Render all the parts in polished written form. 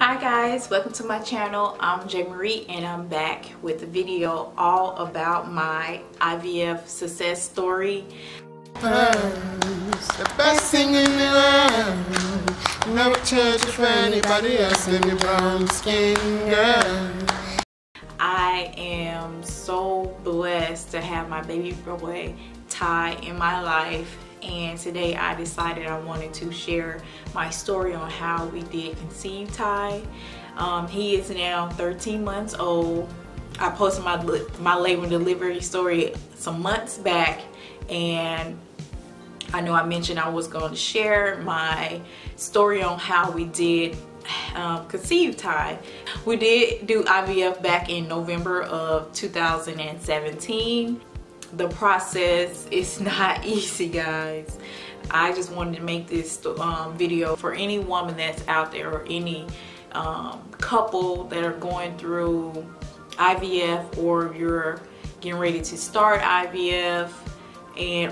Hi guys, welcome to my channel. I'm JayMarie and I'm back with a video all about my IVF success story. It's the best thing in the world. Never change it for anybody else in your brown skin girl. I am so blessed to have my baby boy Ty in my life, and today I decided I wanted to share my story on how we did conceive Ty. He is now 13 months old. I posted my labor and delivery story some months back, and I know I mentioned I was going to share my story on how we did conceive Ty. We did do IVF back in November of 2017. The process is not easy, guys. I just wanted to make this video for any woman that's out there, or any couple that are going through IVF, or you're getting ready to start IVF,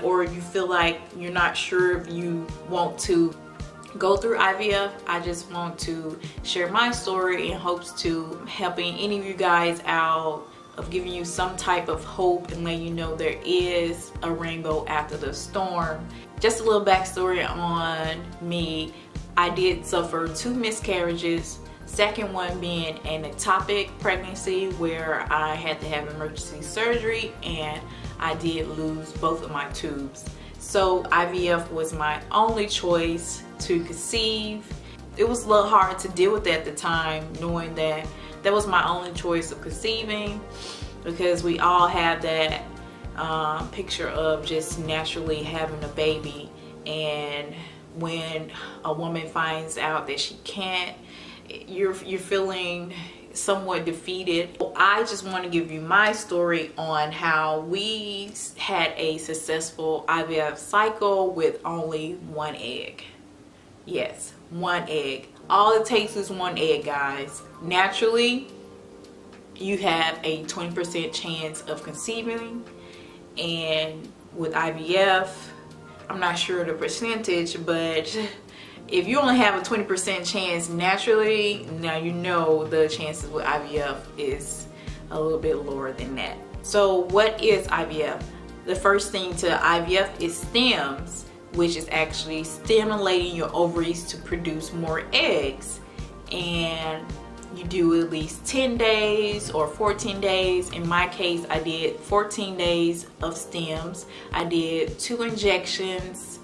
or you feel like you're not sure if you want to go through IVF. I just want to share my story in hopes to helping any of you guys out, of giving you some type of hope and letting you know there is a rainbow after the storm. Just a little backstory on me. I did suffer 2 miscarriages, second one being an ectopic pregnancy where I had to have emergency surgery, and I did lose both of my tubes. So IVF was my only choice to conceive. It was a little hard to deal with at the time, knowing that that was my only choice of conceiving, because we all have that picture of just naturally having a baby, and when a woman finds out that she can't, you're feeling somewhat defeated. I just want to give you my story on how we had a successful IVF cycle with only 1 egg. Yes, 1 egg. All it takes is 1 egg, guys. Naturally, you have a 20% chance of conceiving, and with IVF, I'm not sure the percentage, but if you only have a 20% chance naturally, now you know the chances with IVF is a little bit lower than that. So what is IVF? The first thing to IVF is stems, which is actually stimulating your ovaries to produce more eggs. And you do at least 10 days or 14 days. In my case, I did 14 days of stems. I did 2 injections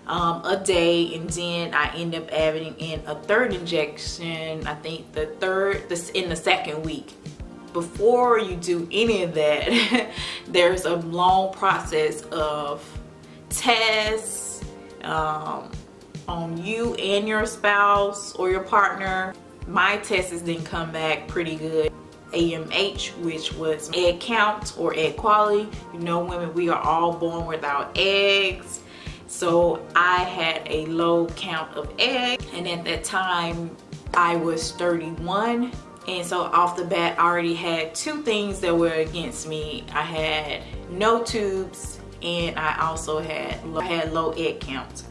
a day, and then I end up adding in a 3rd injection, I think in the 2nd week. Before you do any of that, there's a long process of tests on you and your spouse or your partner. My tests didn't come back pretty good. AMH, which was egg count or egg quality. You know, women, we are all born without eggs. So I had a low count of eggs, and at that time I was 31. And so off the bat, I already had 2 things that were against me. I had no tubes, and I also had low egg count.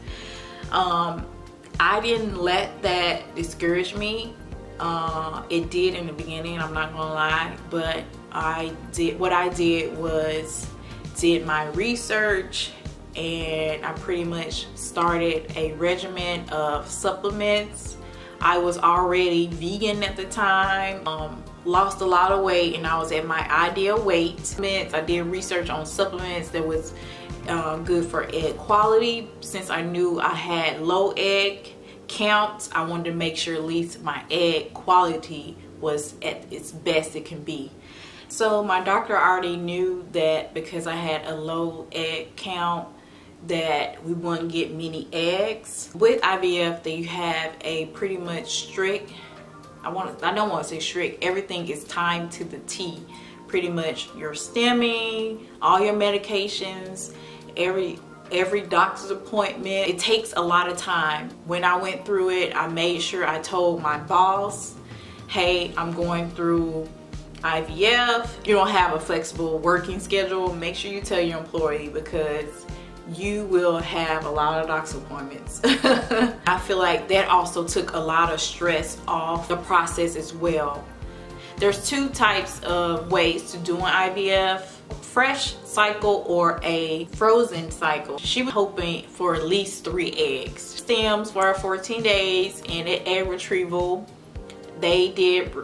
I didn't let that discourage me. It did in the beginning, I'm not gonna lie, but what I did was did my research, and I pretty much started a regimen of supplements. I was already vegan at the time, lost a lot of weight, and I was at my ideal weight. I did research on supplements that was good for egg quality. Since I knew I had low egg count, I wanted to make sure at least my egg quality was at its best it can be. So my doctor already knew that because I had a low egg count that we wouldn't get many eggs. With IVF, that you have a pretty much strict, I don't want to say strict, everything is timed to the T. Pretty much your stemming, all your medications, every doctor's appointment. It takes a lot of time. When I went through it, I made sure I told my boss, hey, I'm going through IVF. You don't have a flexible working schedule, make sure you tell your employee, because you will have a lot of doctor's appointments. I feel like that also took a lot of stress off the process as well. There's two types of ways to do an IVF: fresh cycle or a frozen cycle. She was hoping for at least 3 eggs. Stems for 14 days, and at egg retrieval, they did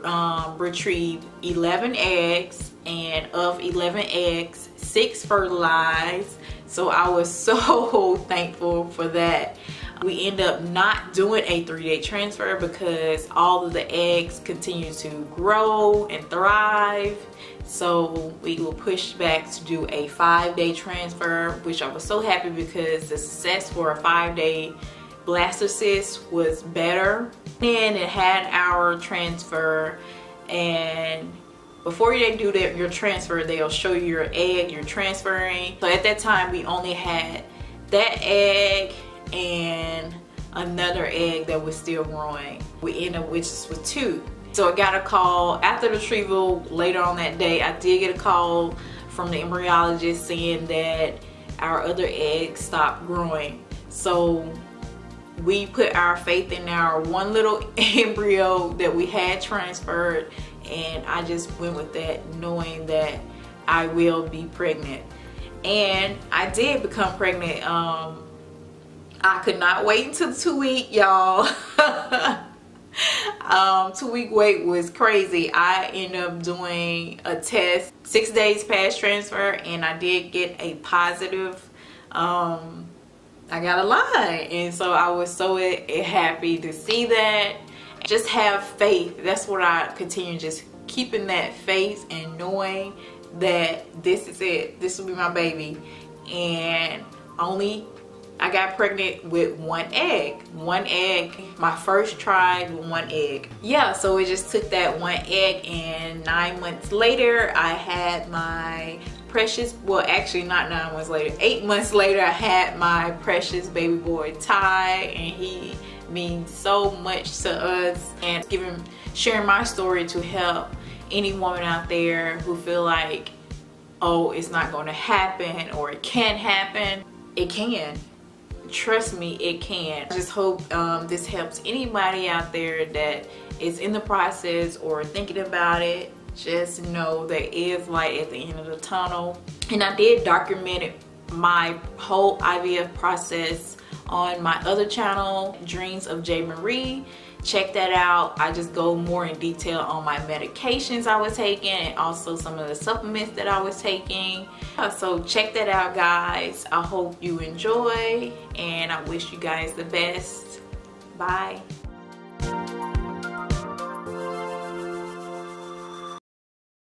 retrieve 11 eggs, and of 11 eggs, 6 fertilized. So I was so thankful for that. We end up not doing a 3-day transfer because all of the eggs continue to grow and thrive. So we will push back to do a 5-day transfer, which I was so happy because the success for a 5-day blastocyst was better. And it had our transfer, and before they do your transfer, they'll show you your egg you're transferring. So at that time, we only had that egg and another egg that was still growing. We ended up with 2. So I got a call after the retrieval later on that day. I did get a call from the embryologist saying that our other egg stopped growing. So we put our faith in our one little embryo that we had transferred, and I just went with that, knowing that I will be pregnant. And I did become pregnant. I could not wait until the 2-week, y'all. 2-week wait was crazy. I ended up doing a test 6 days past transfer, and I did get a positive. I got a line, and so I was so happy to see that. Just have faith. That's what I continue, just keeping that faith and knowing that this is it. This will be my baby. And I got pregnant with 1 egg. 1 egg. My first try with 1 egg. Yeah, so it just took that 1 egg, and 9 months later, I had my precious, well, actually not 9 months later, 8 months later, I had my precious baby boy Ty, and he means so much to us. And sharing my story to help any woman out there who feel like, oh, it's not going to happen, or it can't happen. It can. Trust me, it can. I just hope this helps anybody out there that is in the process or thinking about it. Just know there is light at the end of the tunnel. And I did document my whole IVF process on my other channel, Dreams of JayMarie. Check that out. I just go more in detail on my medications I was taking, and also some of the supplements that I was taking. So check that out, guys. I hope you enjoy, and I wish you guys the best. Bye.